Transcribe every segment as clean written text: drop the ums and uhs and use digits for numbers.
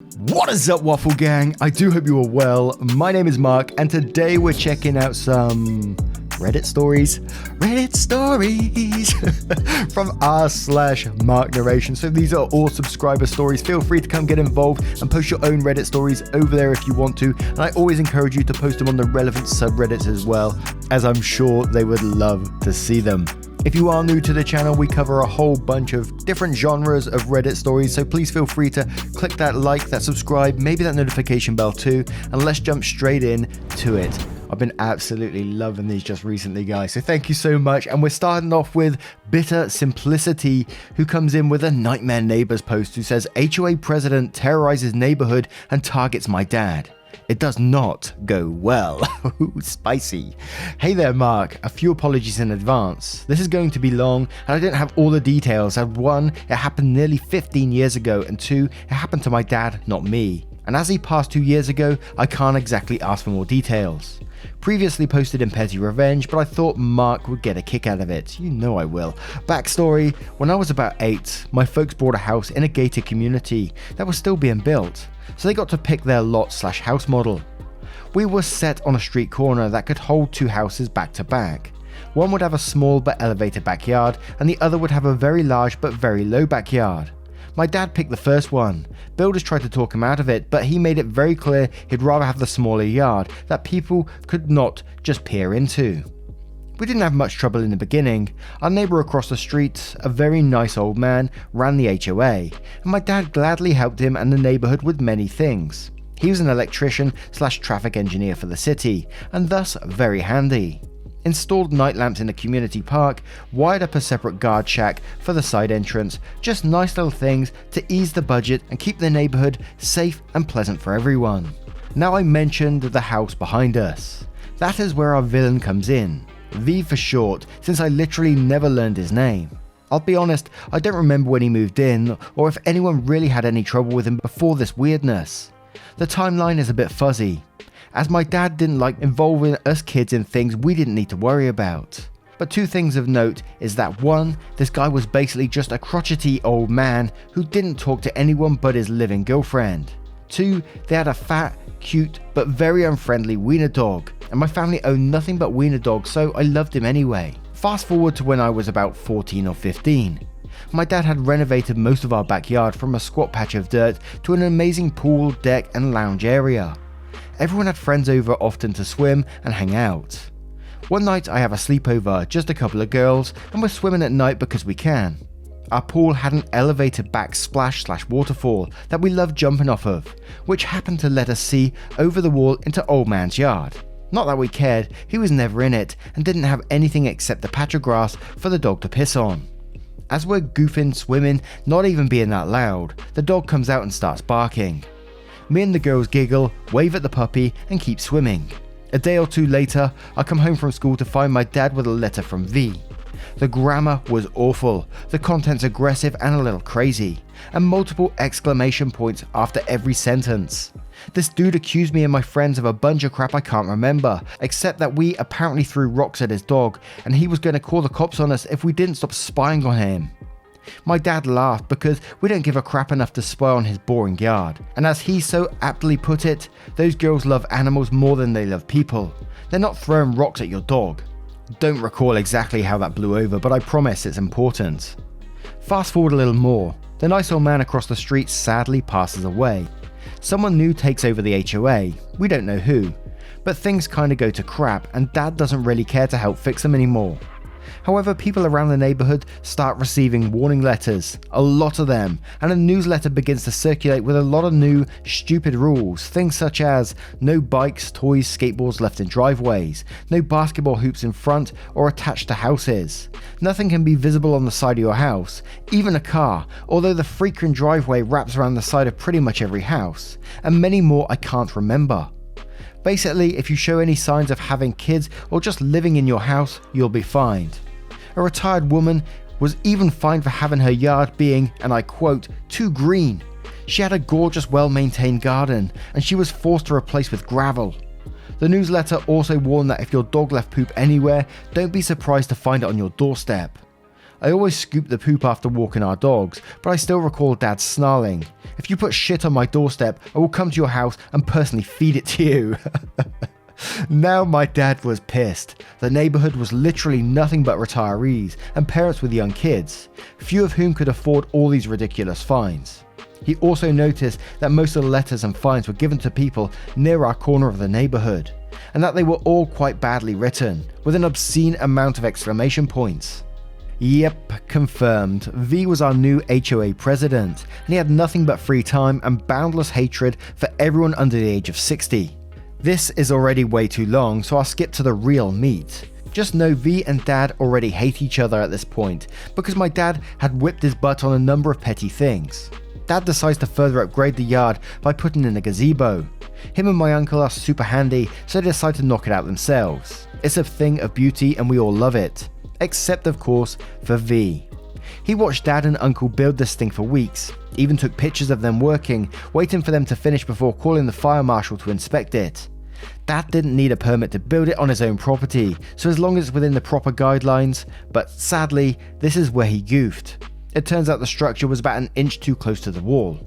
What is up, Waffle Gang? I do hope you are well. My name is Mark, and today we're checking out some Reddit stories. Reddit stories from r/marknarrations. So these are all subscriber stories. Feel free to come get involved and post your own Reddit stories over there if you want to. And I always encourage you to post them on the relevant subreddits as well, as I'm sure they would love to see them. If you are new to the channel, we cover a whole bunch of different genres of Reddit stories, so please feel free to click that like, that subscribe, maybe that notification bell too, and let's jump straight in to it. I've been absolutely loving these just recently, guys, so thank you so much. And we're starting off with Bitter Simplicity, who comes in with a Nightmare Neighbors post who says, HOA president terrorizes neighborhood and targets my dad. It does not go well. Spicy. Hey there, Mark. A few apologies in advance. This is going to be long, and I didn't have all the details. As one, it happened nearly 15 years ago, and two, it happened to my dad, not me. And as he passed 2 years ago, I can't exactly ask for more details. Previously posted in Petty Revenge, but I thought Mark would get a kick out of it. You know I will. Backstory: when I was about 8, my folks bought a house in a gated community that was still being built, so they got to pick their lot/house model. We were set on a street corner that could hold 2 houses back to back. One would have a small but elevated backyard, and the other would have a very large but very low backyard. My dad picked the first one. Builders tried to talk him out of it, but he made it very clear he'd rather have the smaller yard that people could not just peer into. We didn't have much trouble in the beginning. Our neighbour across the street, a very nice old man, ran the HOA, and my dad gladly helped him and the neighbourhood with many things. He was an electrician/traffic engineer for the city, and thus very handy. Installed night lamps in the community park, wired up a separate guard shack for the side entrance, just nice little things to ease the budget and keep the neighbourhood safe and pleasant for everyone. Now I mentioned the house behind us. That is where our villain comes in. V for short, since I literally never learned his name. I'll be honest, I don't remember when he moved in, or if anyone really had any trouble with him before this weirdness. The timeline is a bit fuzzy, as my dad didn't like involving us kids in things we didn't need to worry about. But 2 things of note is that 1, this guy was basically just a crotchety old man who didn't talk to anyone but his living girlfriend. 2, they had a fat, cute, but very unfriendly wiener dog, and my family owned nothing but wiener dogs, so I loved him anyway. Fast forward to when I was about 14 or 15. My dad had renovated most of our backyard from a squat patch of dirt to an amazing pool, deck and lounge area. Everyone had friends over often to swim and hang out. One night I have a sleepover, just a couple of girls, and we're swimming at night because we can. Our pool had an elevated back splash/waterfall that we loved jumping off of, which happened to let us see over the wall into old man's yard. Not that we cared, he was never in it and didn't have anything except a patch of grass for the dog to piss on. As we're goofing, swimming, not even being that loud, the dog comes out and starts barking. Me and the girls giggle, wave at the puppy and keep swimming. A day or 2 later, I come home from school to find my dad with a letter from V. The grammar was awful, the content's aggressive and a little crazy, and multiple exclamation points after every sentence. This dude accused me and my friends of a bunch of crap I can't remember, except that we apparently threw rocks at his dog, and he was going to call the cops on us if we didn't stop spying on him. My dad laughed because we don't give a crap enough to spy on his boring yard, and as he so aptly put it, those girls love animals more than they love people. They're not throwing rocks at your dog. Don't recall exactly how that blew over, but I promise it's important. Fast forward a little more. The nice old man across the street sadly passes away. Someone new takes over the HOA, we don't know who, but things kinda go to crap and dad doesn't really care to help fix them anymore. However, people around the neighbourhood start receiving warning letters, a lot of them, and a newsletter begins to circulate with a lot of new, stupid rules, things such as no bikes, toys, skateboards left in driveways, no basketball hoops in front or attached to houses, nothing can be visible on the side of your house, even a car, although the frequent driveway wraps around the side of pretty much every house, and many more I can't remember. Basically, if you show any signs of having kids or just living in your house, you'll be fined. A retired woman was even fined for having her yard being, and I quote, too green. She had a gorgeous, well-maintained garden, and she was forced to replace with gravel. The newsletter also warned that if your dog left poop anywhere, don't be surprised to find it on your doorstep. I always scoop the poop after walking our dogs, but I still recall Dad snarling, "If you put shit on my doorstep, I will come to your house and personally feed it to you." Now my dad was pissed. The neighbourhood was literally nothing but retirees and parents with young kids, few of whom could afford all these ridiculous fines. He also noticed that most of the letters and fines were given to people near our corner of the neighbourhood, and that they were all quite badly written, with an obscene amount of exclamation points. Yep, confirmed. V was our new HOA president, and he had nothing but free time and boundless hatred for everyone under the age of 60. This is already way too long, so I'll skip to the real meat. Just know V and Dad already hate each other at this point, because my dad had whipped his butt on a number of petty things. Dad decides to further upgrade the yard by putting in a gazebo. Him and my uncle are super handy, so they decide to knock it out themselves. It's a thing of beauty and we all love it. Except of course for V. He watched Dad and Uncle build this thing for weeks, even took pictures of them working, waiting for them to finish before calling the fire marshal to inspect it. Dad didn't need a permit to build it on his own property, so as long as it's within the proper guidelines, but sadly, this is where he goofed. It turns out the structure was about an inch too close to the wall.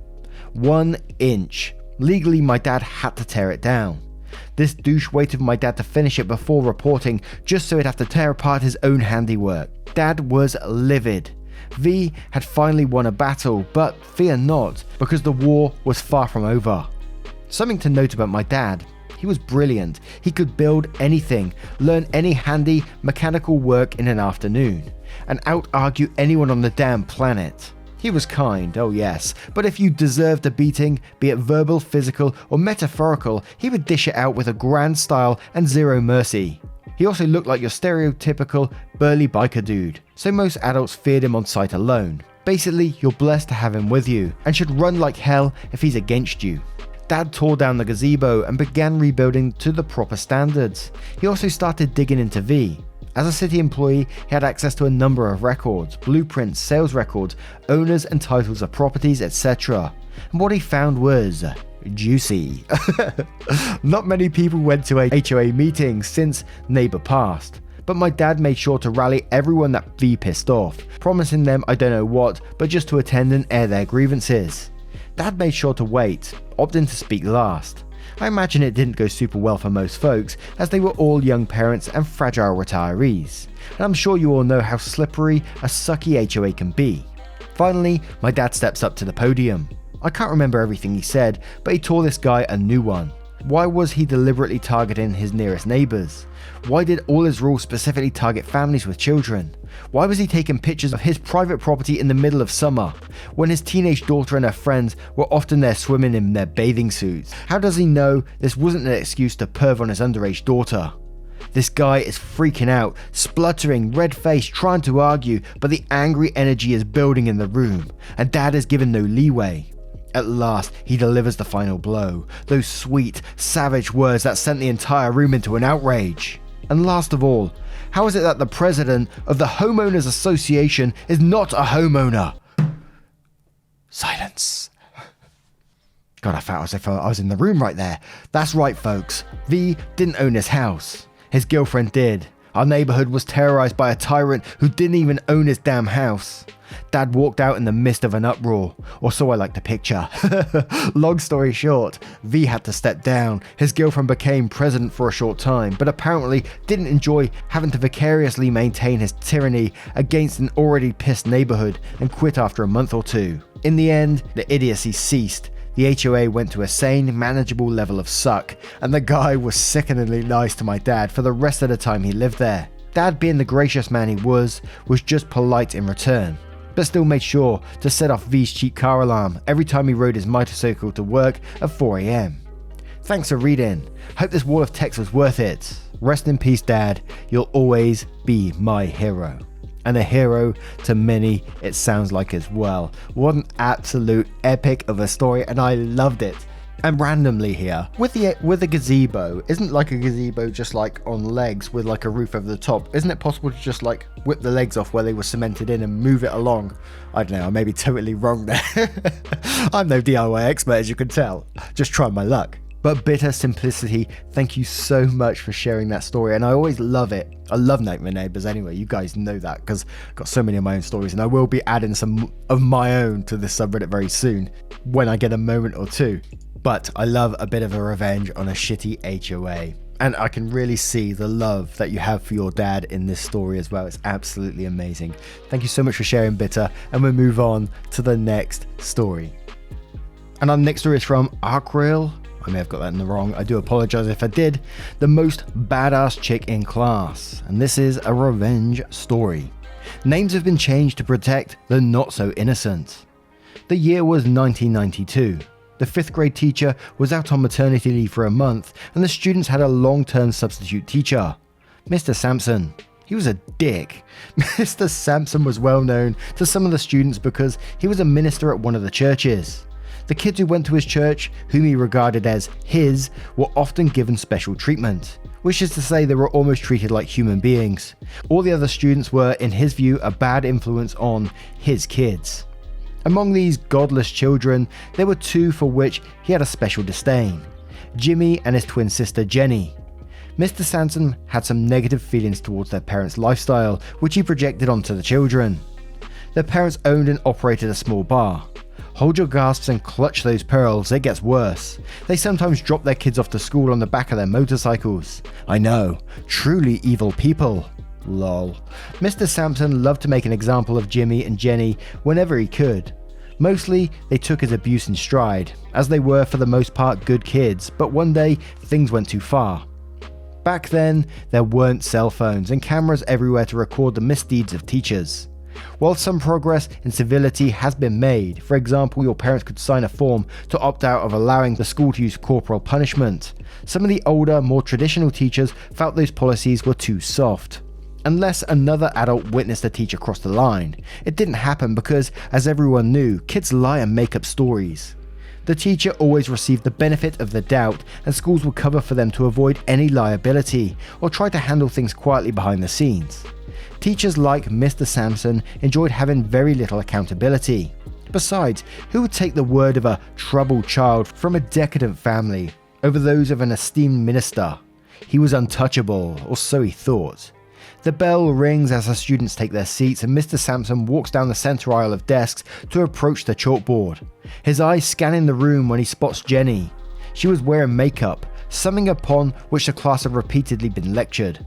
1 inch. Legally, my dad had to tear it down. This douche waited for my dad to finish it before reporting, just so he'd have to tear apart his own handiwork. Dad was livid. V had finally won a battle, but fear not, because the war was far from over. Something to note about my dad. He was brilliant. He could build anything, learn any handy mechanical work in an afternoon, and out-argue anyone on the damn planet. He was kind, oh yes, but if you deserved a beating, be it verbal, physical, or metaphorical, he would dish it out with a grand style and zero mercy. He also looked like your stereotypical burly biker dude, so most adults feared him on sight alone. Basically, you're blessed to have him with you, and should run like hell if he's against you. Dad tore down the gazebo and began rebuilding to the proper standards. He also started digging into V. As a city employee, he had access to a number of records, blueprints, sales records, owners and titles of properties, etc. And what he found was juicy. Not many people went to a HOA meeting since neighbor passed, but my dad made sure to rally everyone that V pissed off, promising them I don't know what, but just to attend and air their grievances. Dad made sure to wait, opting to speak last. I imagine it didn't go super well for most folks, as they were all young parents and fragile retirees, and I'm sure you all know how slippery a sucky HOA can be. Finally, my dad steps up to the podium. I can't remember everything he said, but he tore this guy a new one. Why was he deliberately targeting his nearest neighbours? Why did all his rules specifically target families with children? Why was he taking pictures of his private property in the middle of summer, when his teenage daughter and her friends were often there swimming in their bathing suits? How does he know this wasn't an excuse to perv on his underage daughter? This guy is freaking out, spluttering, red-faced, trying to argue, but the angry energy is building in the room, and Dad is given no leeway. At last, he delivers the final blow, those sweet, savage words that sent the entire room into an outrage. And last of all, how is it that the president of the Homeowners Association is not a homeowner? Silence. God, I felt as if I was in the room right there. That's right, folks. V didn't own his house. His girlfriend did. Our neighborhood was terrorized by a tyrant who didn't even own his damn house. Dad walked out in the midst of an uproar, or so I like to picture. Long story short, V had to step down. His girlfriend became president for a short time, but apparently didn't enjoy having to vicariously maintain his tyranny against an already pissed neighborhood and quit after a month or two. In the end, the idiocy ceased. The HOA went to a sane, manageable level of suck, and the guy was sickeningly nice to my dad for the rest of the time he lived there. Dad, being the gracious man he was just polite in return, but still made sure to set off V's cheap car alarm every time he rode his motorcycle to work at 4 AM. Thanks for reading. Hope this wall of text was worth it. Rest in peace, Dad. You'll always be my hero. And a hero to many, it sounds like as well. What an absolute epic of a story, and I loved it. And randomly here, with a gazebo, isn't like a gazebo just like on legs with like a roof over the top? Isn't it possible to just like whip the legs off where they were cemented in and move it along? I don't know, I may be totally wrong there. I'm no DIY expert, as you can tell. Just trying my luck. But bitter simplicity, thank you so much for sharing that story, and I always love it. I love Nightmare Neighbors anyway, you guys know that, because I've got so many of my own stories, and I will be adding some of my own to this subreddit very soon, when I get a moment or two. But I love a bit of a revenge on a shitty HOA. And I can really see the love that you have for your dad in this story as well. It's absolutely amazing. Thank you so much for sharing, Bitter, and we'll move on to the next story. And our next story is from Arkrail. I may have got that in the wrong. I do apologize if I did. The most badass chick in class. And this is a revenge story. Names have been changed to protect the not so innocent. The year was 1992. The 5th grade teacher was out on maternity leave for a month, and the students had a long-term substitute teacher, Mr. Sampson. He was a dick. Mr. Sampson was well known to some of the students because he was a minister at one of the churches. The kids who went to his church, whom he regarded as his, were often given special treatment, which is to say they were almost treated like human beings. All the other students were, in his view, a bad influence on his kids. Among these godless children, there were 2 for which he had a special disdain: Jimmy and his twin sister Jenny. Mr. Sampson had some negative feelings towards their parents' lifestyle, which he projected onto the children. Their parents owned and operated a small bar. Hold your gasps and clutch those pearls, it gets worse. They sometimes dropped their kids off to school on the back of their motorcycles. I know, truly evil people. Lol. Mr. Sampson loved to make an example of Jimmy and Jenny whenever he could. Mostly, they took his abuse in stride, as they were for the most part good kids, but one day, things went too far. Back then, there weren't cell phones and cameras everywhere to record the misdeeds of teachers. While some progress in civility has been made, for example, your parents could sign a form to opt out of allowing the school to use corporal punishment, some of the older, more traditional teachers felt those policies were too soft. Unless another adult witnessed a teacher cross the line. It didn't happen because, as everyone knew, kids lie and make up stories. The teacher always received the benefit of the doubt, and schools would cover for them to avoid any liability, or try to handle things quietly behind the scenes. Teachers like Mr. Sampson enjoyed having very little accountability. Besides, who would take the word of a troubled child from a decadent family over those of an esteemed minister? He was untouchable, or so he thought. The bell rings as the students take their seats, and Mr. Sampson walks down the center aisle of desks to approach the chalkboard, his eyes scanning the room when he spots Jenny. She was wearing makeup, something upon which the class had repeatedly been lectured.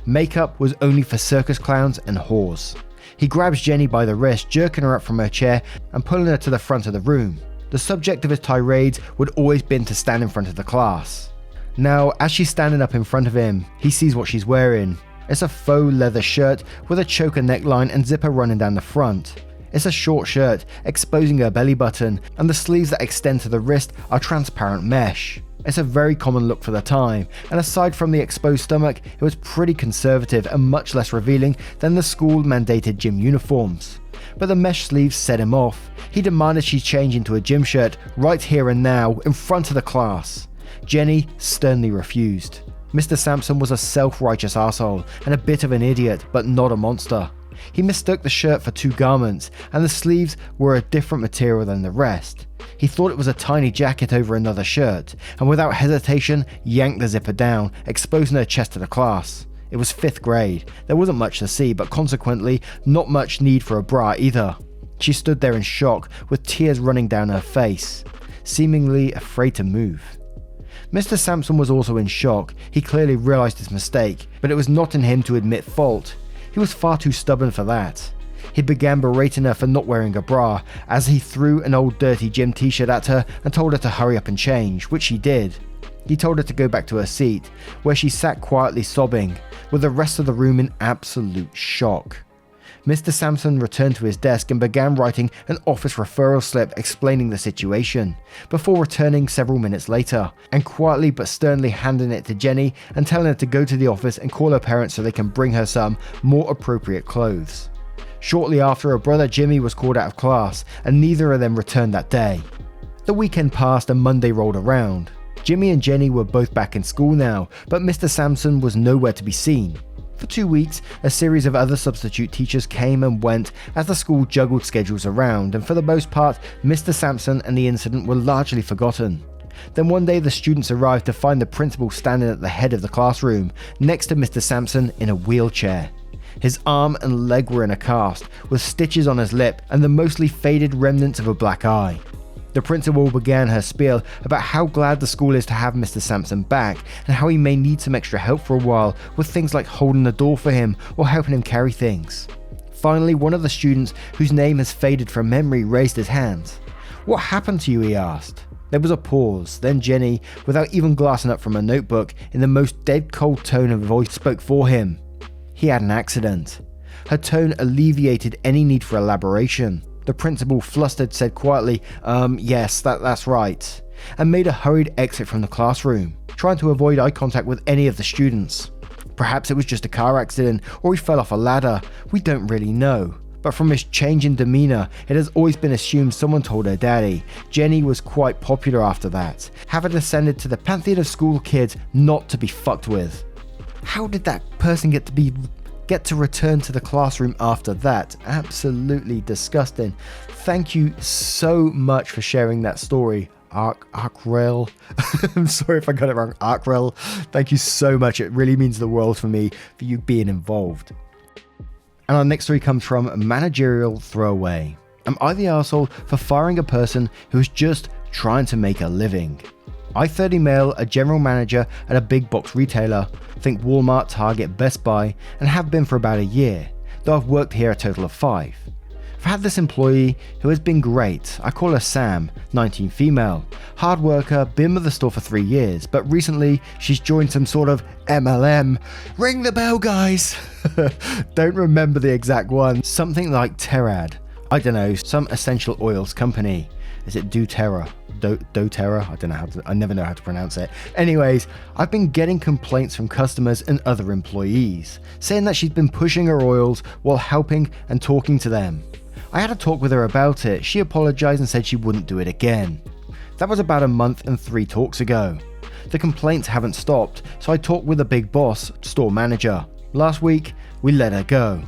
Makeup was only for circus clowns and whores. He grabs Jenny by the wrist, jerking her up from her chair and pulling her to the front of the room. The subject of his tirades would always been to stand in front of the class. Now, as she's standing up in front of him, he sees what she's wearing. It's a faux leather shirt with a choker neckline and zipper running down the front. It's a short shirt, exposing her belly button, and the sleeves that extend to the wrist are transparent mesh. It's a very common look for the time, and aside from the exposed stomach, it was pretty conservative and much less revealing than the school-mandated gym uniforms. But the mesh sleeves set him off. He demanded she change into a gym shirt right here and now, in front of the class. Jenny sternly refused. Mr. Sampson was a self-righteous asshole and a bit of an idiot, but not a monster. He mistook the shirt for 2 garments, and the sleeves were a different material than the rest. He thought it was a tiny jacket over another shirt, and without hesitation yanked the zipper down, exposing her chest to the class. It was 5th grade. There wasn't much to see, but consequently, not much need for a bra either. She stood there in shock, with tears running down her face, seemingly afraid to move. Mr. Sampson was also in shock. He clearly realized his mistake, but it was not in him to admit fault. He was far too stubborn for that. He began berating her for not wearing a bra, as he threw an old dirty gym t-shirt at her and told her to hurry up and change, which she did. He told her to go back to her seat, where she sat quietly sobbing, with the rest of the room in absolute shock. Mr. Sampson returned to his desk and began writing an office referral slip explaining the situation, before returning several minutes later, and quietly but sternly handing it to Jenny and telling her to go to the office and call her parents so they can bring her some more appropriate clothes. Shortly after, her brother Jimmy was called out of class, and neither of them returned that day. The weekend passed and Monday rolled around. Jimmy and Jenny were both back in school now, but Mr. Sampson was nowhere to be seen. For 2 weeks, a series of other substitute teachers came and went as the school juggled schedules around, and for the most part, Mr. Sampson and the incident were largely forgotten. Then one day the students arrived to find the principal standing at the head of the classroom, next to Mr. Sampson in a wheelchair. His arm and leg were in a cast, with stitches on his lip and the mostly faded remnants of a black eye. The principal began her spiel about how glad the school is to have Mr. Sampson back, and how he may need some extra help for a while with things like holding the door for him or helping him carry things. Finally, one of the students, whose name has faded from memory, raised his hand. "What happened to you?" he asked. There was a pause, then Jenny, without even glancing up from a notebook, in the most dead-cold tone of voice, spoke for him. He had an accident. Her tone alleviated any need for elaboration. The principal, flustered, said quietly, yes, that's right," and made a hurried exit from the classroom, trying to avoid eye contact with any of the students. Perhaps it was just a car accident, or he fell off a ladder. We don't really know. But from his change in demeanour, it has always been assumed someone told her daddy. Jenny was quite popular after that, having ascended to the pantheon of school kids not to be fucked with. How did that person get to return to the classroom after that? Absolutely disgusting. Thank you so much for sharing that story, Arkrel. I'm sorry if I got it wrong, Arkrel. Thank you so much. It really means the world for me for you being involved. And our next story comes from Managerial Throwaway. Am I the arsehole for firing a person who is just trying to make a living? I, 30 male, a general manager at a big box retailer, think Walmart, Target, Best Buy, and have been for about a year, though I've worked here a total of 5. I've had this employee who has been great. I call her Sam, 19 female, hard worker, been with the store for 3 years, but recently she's joined some sort of MLM. Ring the bell, guys! Don't remember the exact one. Something like Terrad. I don't know, some essential oils company. Is it doTERRA? doTERRA? I don't know I never know how to pronounce it. Anyways, I've been getting complaints from customers and other employees, saying that she's been pushing her oils while helping and talking to them. I had a talk with her about it. She apologized and said she wouldn't do it again. That was about a month and 3 talks ago. The complaints haven't stopped, so I talked with the big boss, store manager. Last week, we let her go.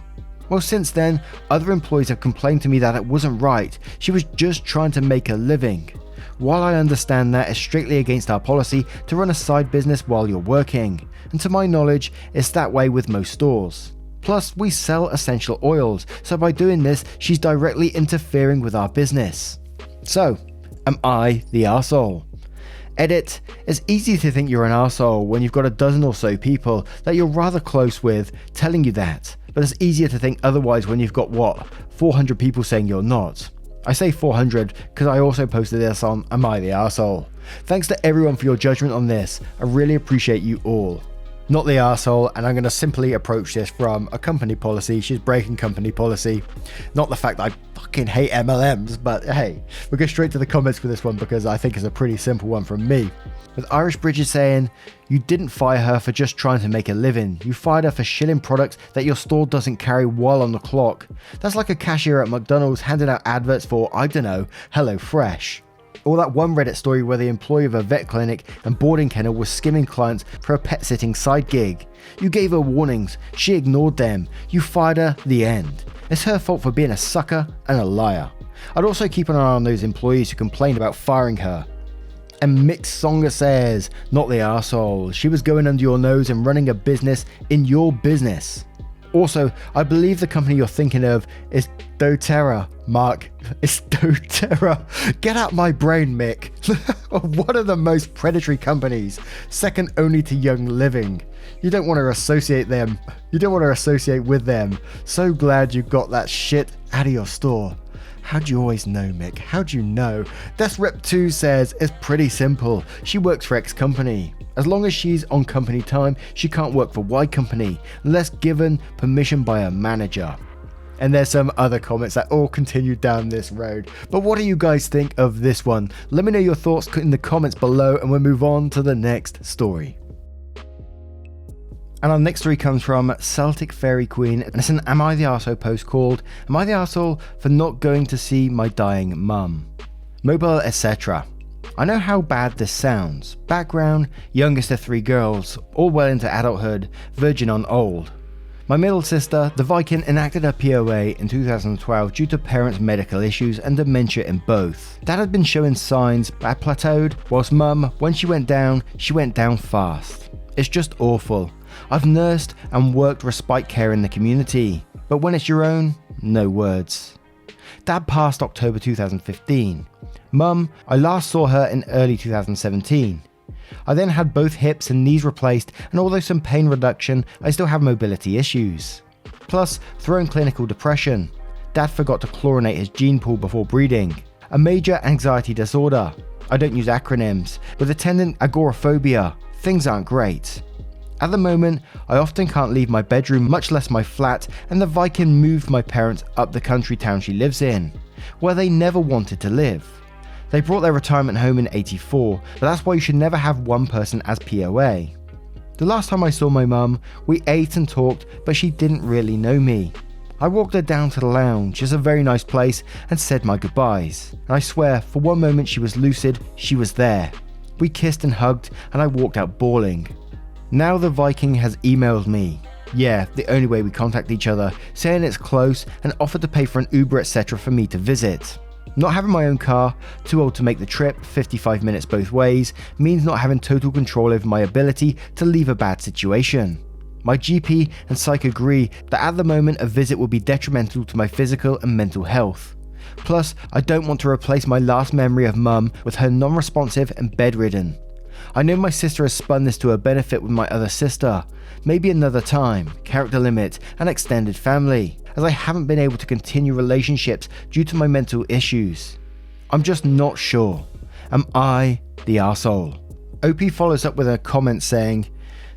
Well, since then, other employees have complained to me that it wasn't right. She was just trying to make a living. While I understand that it's strictly against our policy to run a side business while you're working, and to my knowledge, it's that way with most stores. Plus, we sell essential oils, so by doing this, she's directly interfering with our business. So, am I the arsehole? Edit, it's easy to think you're an arsehole when you've got a dozen or so people that you're rather close with telling you that, but it's easier to think otherwise when you've got 400 people saying you're not. I say 400 because I also posted this on Am I the Arsehole? Thanks to everyone for your judgment on this. I really appreciate you all. Not the arsehole, and I'm going to simply approach this from a company policy. She's breaking company policy. Not the fact that I fucking hate MLMs, but hey, we'll go straight to the comments for this one because I think it's a pretty simple one from me. With Irish Bridges saying, you didn't fire her for just trying to make a living. You fired her for shilling products that your store doesn't carry while on the clock. That's like a cashier at McDonald's handing out adverts for, I don't know, HelloFresh. Or that one Reddit story where the employee of a vet clinic and boarding kennel was skimming clients for a pet sitting side gig. You gave her warnings, she ignored them, you fired her, the end. It's her fault for being a sucker and a liar. I'd also keep an eye on those employees who complained about firing her. And Mick Songer says, not the arsehole, she was going under your nose and running a business in your business. Also, I believe the company you're thinking of is doTERRA, Mark. It's doTERRA. Get out my brain, Mick. One of the most predatory companies, second only to Young Living. You don't want to associate them. You don't want to associate with them. So glad you got that shit out of your store. How'd you always know, Mick? How'd you know? Death Rep 2 says it's pretty simple. She works for X company. As long as she's on company time, she can't work for Y company unless given permission by a manager. And there's some other comments that all continue down this road. But what do you guys think of this one? Let me know your thoughts in the comments below and we'll move on to the next story. And our next story comes from Celtic Fairy Queen, and it's an Am I the Arsehole post called Am I the Arsehole for not going to see my dying mum? Mobile, etc. I know how bad this sounds. Background, youngest of 3 girls, all well into adulthood, virgin on old. My middle sister, the Viking, enacted her POA in 2012 due to parents' medical issues and dementia in both. Dad had been showing signs but had plateaued, whilst Mum, when she went down fast. It's just awful. I've nursed and worked respite care in the community, but when it's your own, no words. Dad passed October 2015. Mum, I last saw her in early 2017. I then had both hips and knees replaced, and although some pain reduction, I still have mobility issues. Plus, throw in clinical depression. Dad forgot to chlorinate his gene pool before breeding. A major anxiety disorder. I don't use acronyms. With attendant agoraphobia. Things aren't great. At the moment, I often can't leave my bedroom, much less my flat, and the Viking moved my parents up the country town she lives in, where they never wanted to live. They brought their retirement home in '84, but that's why you should never have one person as POA. The last time I saw my mum, we ate and talked, but she didn't really know me. I walked her down to the lounge, it's a very nice place, and said my goodbyes. And I swear, for one moment she was lucid, she was there. We kissed and hugged, and I walked out bawling. Now the Viking has emailed me. Yeah, the only way we contact each other, saying it's close and offered to pay for an Uber etc. for me to visit. Not having my own car, too old to make the trip, 55 minutes both ways, means not having total control over my ability to leave a bad situation. My GP and psych agree that at the moment a visit will be detrimental to my physical and mental health. Plus, I don't want to replace my last memory of Mum with her non-responsive and bedridden. I know my sister has spun this to her benefit with my other sister. Maybe another time, character limit, and extended family, as I haven't been able to continue relationships due to my mental issues. I'm just not sure. Am I the arsehole? OP follows up with a comment saying,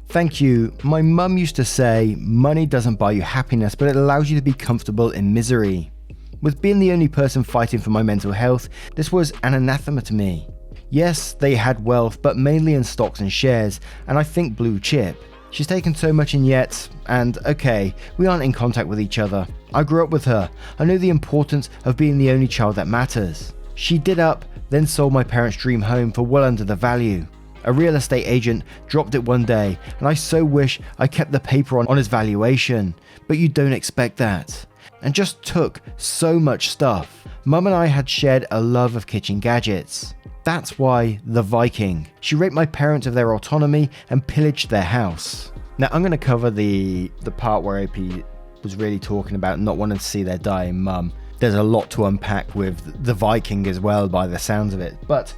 "Thank you. My mum used to say, money doesn't buy you happiness, but it allows you to be comfortable in misery. With being the only person fighting for my mental health, this was an anathema to me. Yes, they had wealth, but mainly in stocks and shares, and I think blue chip. She's taken so much in yet, and okay, we aren't in contact with each other. I grew up with her. I know the importance of being the only child that matters. She did up, then sold my parents' dream home for well under the value. A real estate agent dropped it one day, and I so wish I kept the paper on his valuation, but you don't expect that. And just took so much stuff. Mum and I had shared a love of kitchen gadgets. That's why the Viking. She raped my parents of their autonomy and pillaged their house." Now I'm going to cover the part where AP was really talking about not wanting to see their dying mum. There's a lot to unpack with the Viking as well by the sounds of it. But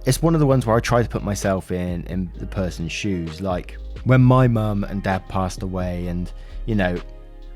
it's one of the ones where I try to put myself in the person's shoes. Like when my mum and dad passed away, and you know,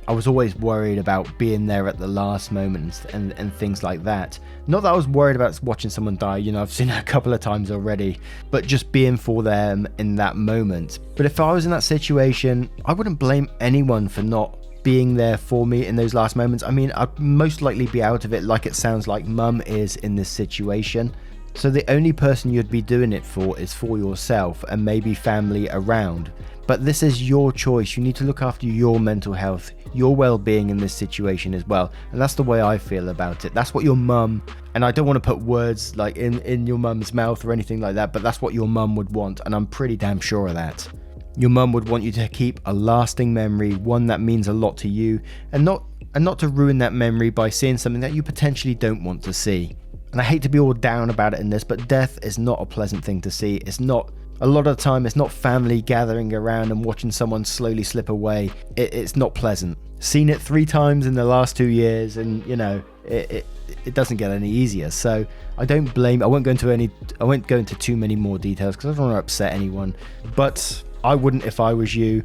I was always worried about being there at the last moment and things like that. Not that I was worried about watching someone die, you know, I've seen it a couple of times already, but just being for them in that moment. But if I was in that situation, I wouldn't blame anyone for not being there for me in those last moments. I mean, I'd most likely be out of it like it sounds like Mum is in this situation. So the only person you'd be doing it for is for yourself and maybe family around. But this is your choice. You need to look after your mental health, your well-being in this situation as well. And that's the way I feel about it. That's what your mum, and I don't want to put words like in your mum's mouth or anything like that, but that's what your mum would want, and I'm pretty damn sure of that. Your mum would want you to keep a lasting memory, one that means a lot to you, and not to ruin that memory by seeing something that you potentially don't want to see. And I hate to be all down about it in this, but death is not a pleasant thing to see. It's not. A lot of the time, it's not family gathering around and watching someone slowly slip away. It's not pleasant. Seen it 3 times in the last 2 years, and you know, it doesn't get any easier. So I don't blame. I won't go into too many more details because I don't want to upset anyone. But I wouldn't if I was you.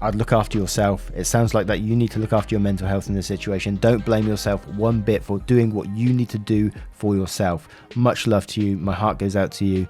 I'd look after yourself. It sounds like that you need to look after your mental health in this situation. Don't blame yourself one bit for doing what you need to do for yourself. Much love to you. My heart goes out to you.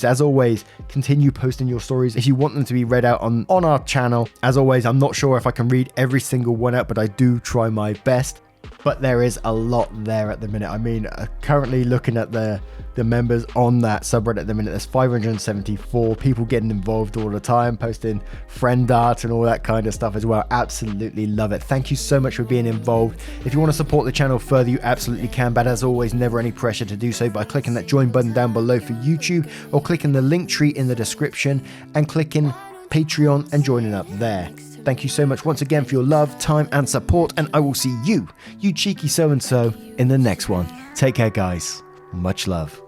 As always, continue posting your stories if you want them to be read out on our channel. As always, I'm not sure if I can read every single one out, but I do try my best. But there is a lot there at the minute. I mean, currently looking at the members on that subreddit at the minute, there's 574 people getting involved all the time, posting friend art and all that kind of stuff as well. Absolutely love it. Thank you so much for being involved. If you want to support the channel further, you absolutely can, but as always, never any pressure to do so by clicking that join button down below for YouTube, or clicking the link tree in the description and clicking Patreon and joining up there. Thank you so much once again for your love, time, and support, and I will see you cheeky so-and-so, in the next one. Take care, guys. Much love.